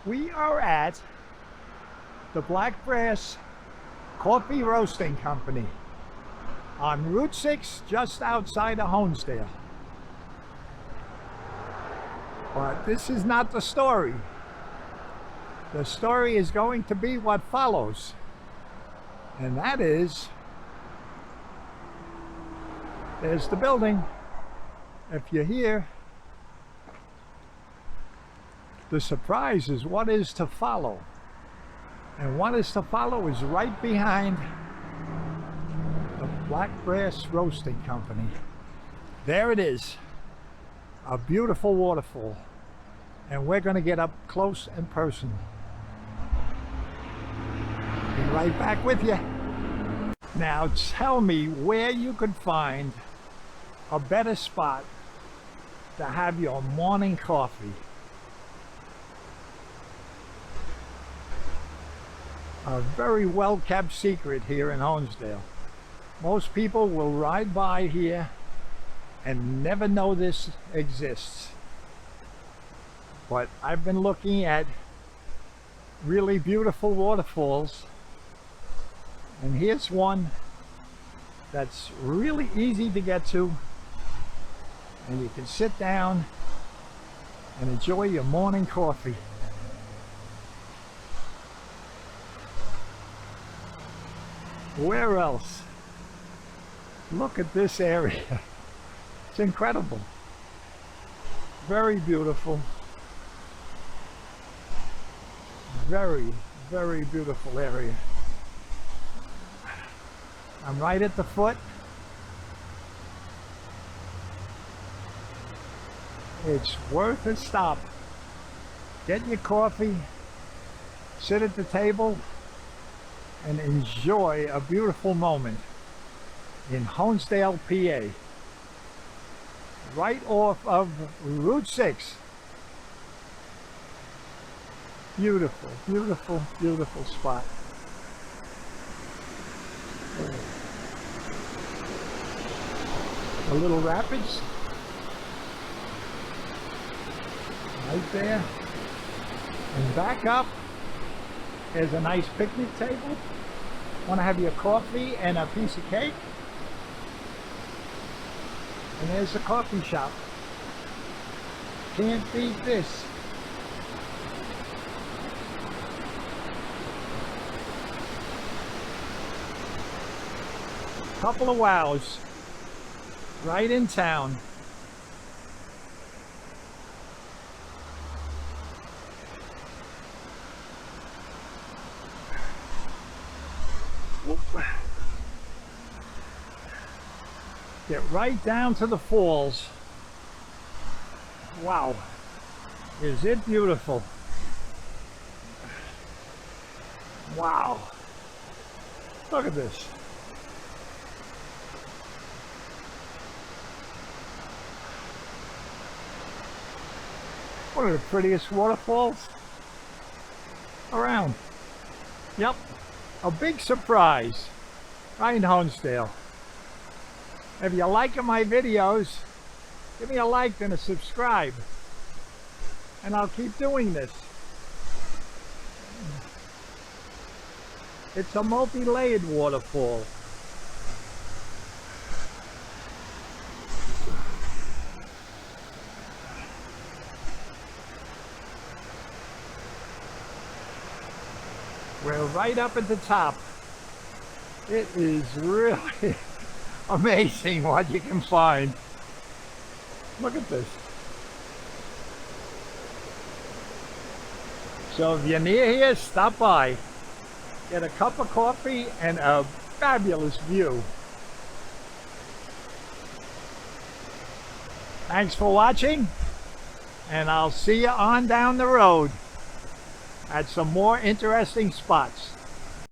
We are at the Black Brass Coffee Roasting Company on Route 6, just outside of Honesdale. But this is not the story. The story is going to be what follows, and that is, there's the building. If you're here, the surprise is what is to follow. And what is to follow is right behind the Black Brass Roasting Company. There it is, a beautiful waterfall. And we're going to get up close and personal. Be right back with you. Now tell me where you could find a better spot to have your morning coffee. A very well-kept secret here in Honesdale. Most people will ride by here and never know this exists. But I've been looking at really beautiful waterfalls, and here's one that's really easy to get to, and you can sit down and enjoy your morning coffee. Where else? Look at this area. It's incredible. Very beautiful. Very, very beautiful area. I'm right at the foot. It's worth a stop. Get your coffee, sit at the table, and enjoy a beautiful moment in Honesdale, PA. Right off of Route 6. Beautiful, beautiful, beautiful spot. The little rapids. Right there. And back up. There's a nice picnic table. Want to have your coffee and a piece of cake? And there's the coffee shop. Can't beat this. Couple of wows right in town. Get right down to the falls. Wow, is it beautiful? Wow, look at this. One of the prettiest waterfalls around. Yep, a big surprise right in Honesdale. If you're liking my videos, give me a like and a subscribe, and I'll keep doing this. It's a multi-layered waterfall. We're right up at the top. It is really amazing what you can find. Look at this. So if you're near here, stop by. Get a cup of coffee and a fabulous view. Thanks for watching, and I'll see you on down the road at some more interesting spots.